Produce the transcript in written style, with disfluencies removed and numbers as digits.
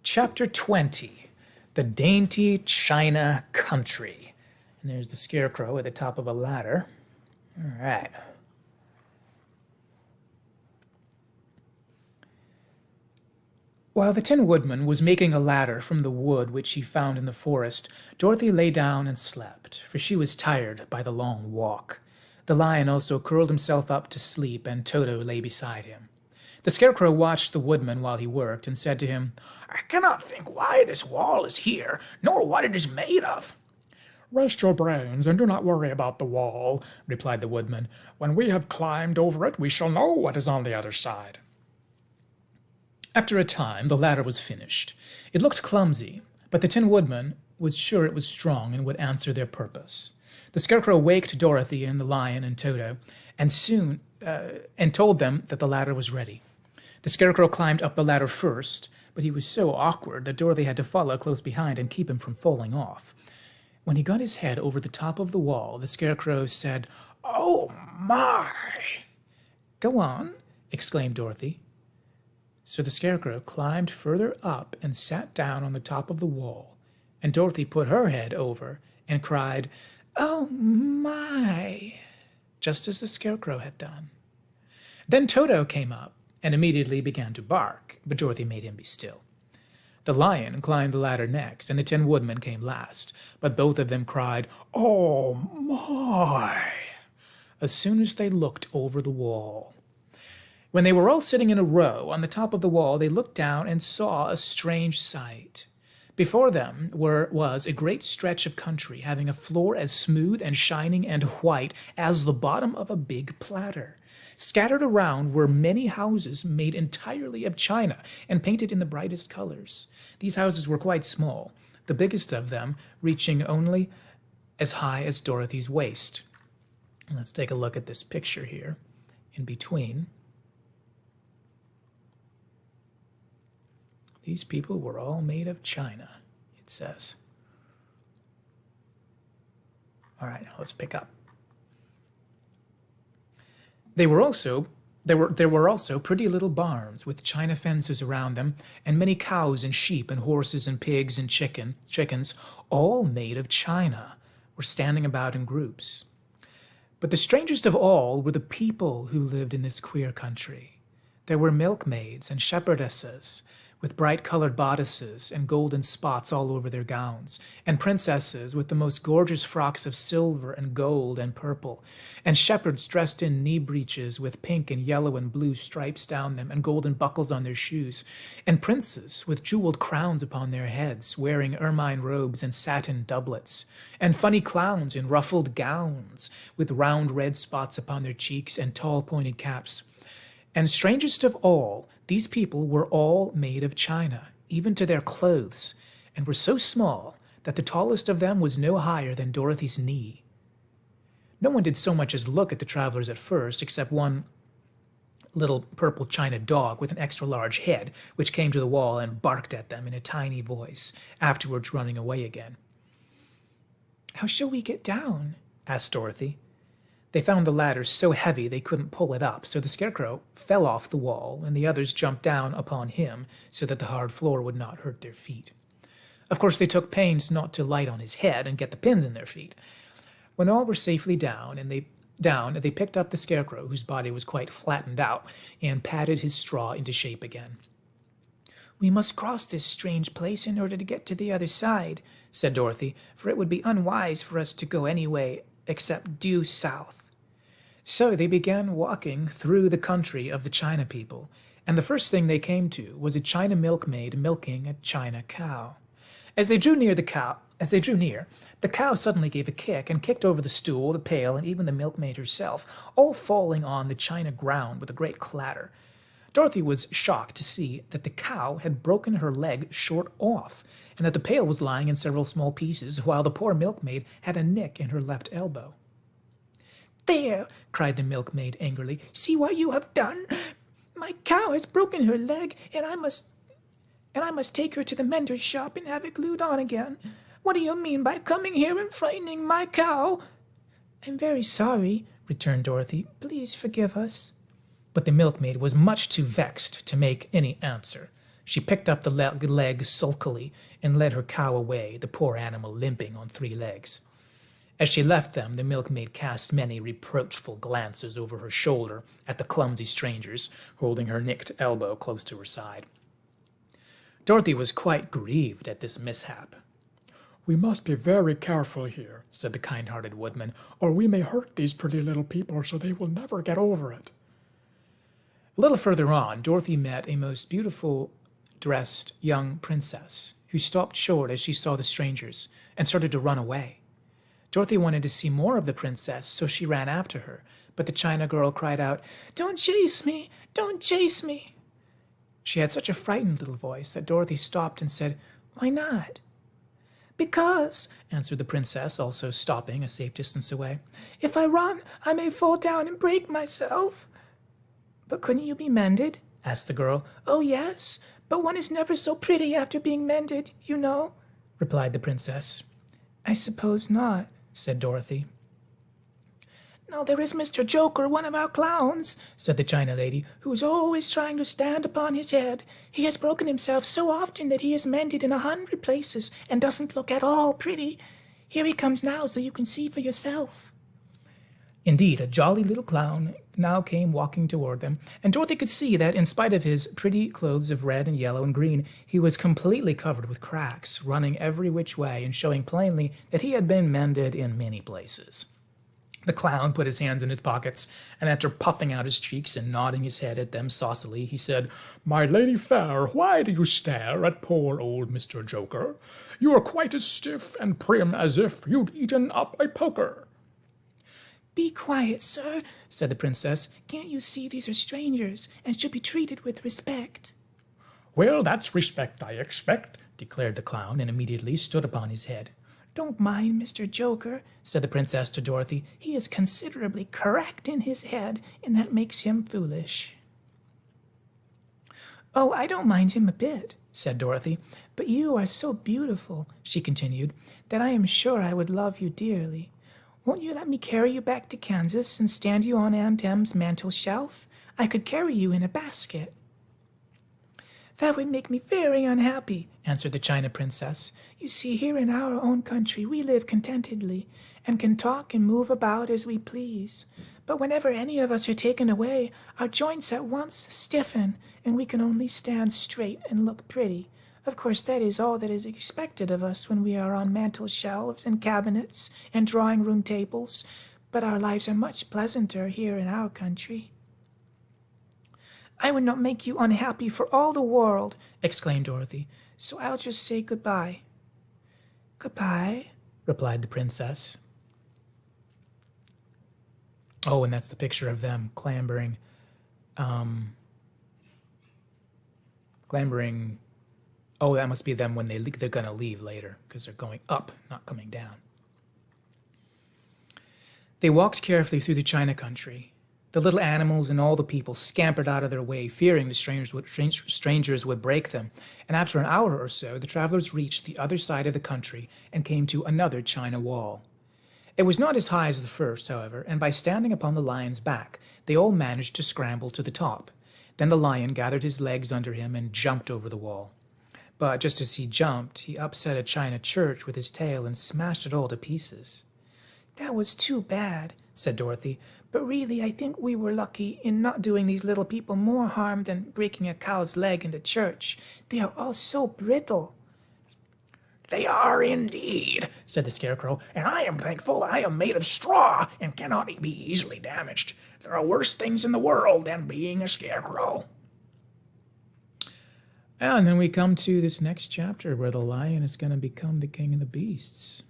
Chapter 20, The Dainty China Country. And there's the Scarecrow at the top of a ladder. All right. While the Tin Woodman was making a ladder from the wood which he found in the forest, Dorothy lay down and slept, for she was tired by the long walk. The Lion also curled himself up to sleep, and Toto lay beside him. The Scarecrow watched the Woodman while he worked, and said to him, "I cannot think why this wall is here, nor what it is made of." "Rest your brains, and do not worry about the wall," replied the Woodman. "When we have climbed over it, we shall know what is on the other side." After a time, the ladder was finished. It looked clumsy, but the Tin Woodman was sure it was strong and would answer their purpose. The Scarecrow waked Dorothy and the Lion and Toto, and told them that the ladder was ready. The Scarecrow climbed up the ladder first, but he was so awkward that Dorothy had to follow close behind and keep him from falling off. When he got his head over the top of the wall, the Scarecrow said, "Oh, my!" "Go on," exclaimed Dorothy. So the Scarecrow climbed further up and sat down on the top of the wall, and Dorothy put her head over and cried, "Oh, my!" just as the Scarecrow had done. Then Toto came up and immediately began to bark, but Dorothy made him be still. The Lion climbed the ladder next, and the Tin Woodman came last, but both of them cried, "Oh, my!" as soon as they looked over the wall. When they were all sitting in a row on the top of the wall, they looked down and saw a strange sight. Before them was a great stretch of country, having a floor as smooth and shining and white as the bottom of a big platter. Scattered around were many houses made entirely of china and painted in the brightest colors. These houses were quite small, the biggest of them reaching only as high as Dorothy's waist. And let's take a look at this picture here in between. These people were all made of china, it says. All right, now let's pick up. There were also pretty little barns with china fences around them, and many cows and sheep and horses and pigs and chickens, all made of china, were standing about in groups. But the strangest of all were the people who lived in this queer country. There were milkmaids and shepherdesses, with bright-colored bodices and golden spots all over their gowns, and princesses with the most gorgeous frocks of silver and gold and purple, and shepherds dressed in knee-breeches with pink and yellow and blue stripes down them and golden buckles on their shoes, and princes with jeweled crowns upon their heads, wearing ermine robes and satin doublets, and funny clowns in ruffled gowns with round red spots upon their cheeks and tall pointed caps. And strangest of all, these people were all made of china, even to their clothes, and were so small that the tallest of them was no higher than Dorothy's knee. No one did so much as look at the travelers at first, except one little purple china dog with an extra-large head, which came to the wall and barked at them in a tiny voice, afterwards running away again. "How shall we get down?" asked Dorothy. They found the ladder so heavy they couldn't pull it up, so the Scarecrow fell off the wall, and the others jumped down upon him so that the hard floor would not hurt their feet. Of course, they took pains not to light on his head and get the pins in their feet. When all were safely down, they picked up the Scarecrow, whose body was quite flattened out, and patted his straw into shape again. "We must cross this strange place in order to get to the other side," said Dorothy, "for it would be unwise for us to go any way except due south." So they began walking through the country of the China people, and the first thing they came to was a China milkmaid milking a China cow. As they drew near, the cow suddenly gave a kick and kicked over the stool, the pail, and even the milkmaid herself, all falling on the china ground with a great clatter. Dorothy was shocked to see that the cow had broken her leg short off, and that the pail was lying in several small pieces, while the poor milkmaid had a nick in her left elbow. "There!" cried the milkmaid angrily. "See what you have done! My cow has broken her leg, and I must take her to the mender's shop and have it glued on again. What do you mean by coming here and frightening my cow?" "I'm very sorry," returned Dorothy. "Please forgive us." But the milkmaid was much too vexed to make any answer. She picked up the leg sulkily and led her cow away, the poor animal limping on 3 legs. As she left them, the milkmaid cast many reproachful glances over her shoulder at the clumsy strangers, holding her nicked elbow close to her side. Dorothy was quite grieved at this mishap. "We must be very careful here," said the kind-hearted woodman, "or we may hurt these pretty little people so they will never get over it." A little further on, Dorothy met a most beautiful dressed young princess who stopped short as she saw the strangers and started to run away. Dorothy wanted to see more of the princess, so she ran after her, but the China girl cried out, "Don't chase me! Don't chase me!" She had such a frightened little voice that Dorothy stopped and said, "Why not?" "Because," answered the princess, also stopping a safe distance away, "if I run, I may fall down and break myself." "But couldn't you be mended?" asked the girl. "Oh, yes, but one is never so pretty after being mended, you know," replied the princess. "I suppose not," said Dorothy. "Now there is Mr. Joker, one of our clowns," said the China lady, "who is always trying to stand upon his head. He has broken himself so often that he is mended in 100 places and doesn't look at all pretty. Here he comes now, so you can see for yourself." Indeed, a jolly little clown now came walking toward them, and Dorothy could see that, in spite of his pretty clothes of red and yellow and green, he was completely covered with cracks, running every which way and showing plainly that he had been mended in many places. The clown put his hands in his pockets, and after puffing out his cheeks and nodding his head at them saucily, he said, "My lady fair, why do you stare at poor old Mr. Joker? You are quite as stiff and prim as if you'd eaten up a poker." "Be quiet, sir," said the princess. "Can't you see these are strangers and should be treated with respect?" "Well, that's respect, I expect," declared the clown, and immediately stood upon his head. "Don't mind Mr. Joker," said the princess to Dorothy. "He is considerably correct in his head, and that makes him foolish." "Oh, I don't mind him a bit," said Dorothy. "But you are so beautiful," she continued, "that I am sure I would love you dearly. Won't you let me carry you back to Kansas and stand you on Aunt Em's mantel shelf? I could carry you in a basket." "That would make me very unhappy," answered the China princess. "You see, here in our own country we live contentedly, and can talk and move about as we please. But whenever any of us are taken away, our joints at once stiffen, and we can only stand straight and look pretty. Of course, that is all that is expected of us when we are on mantel shelves and cabinets and drawing-room tables, but our lives are much pleasanter here in our country." "I would not make you unhappy for all the world," exclaimed Dorothy, "so I'll just say goodbye." "Goodbye," replied the princess. Oh, and that's the picture of them clambering. Oh, that must be them when they're going to leave later, because they're going up, not coming down. They walked carefully through the China country. The little animals and all the people scampered out of their way, fearing the strangers would break them, and after an hour or so, the travelers reached the other side of the country and came to another China wall. It was not as high as the first, however, and by standing upon the lion's back, they all managed to scramble to the top. Then the lion gathered his legs under him and jumped over the wall. But just as he jumped, he upset a China church with his tail and smashed it all to pieces. "That was too bad," said Dorothy, "but really I think we were lucky in not doing these little people more harm than breaking a cow's leg in the church. They are all so brittle." "They are indeed," said the Scarecrow, "and I am thankful I am made of straw and cannot be easily damaged. There are worse things in the world than being a scarecrow." And then we come to this next chapter where the lion is going to become the king of the beasts.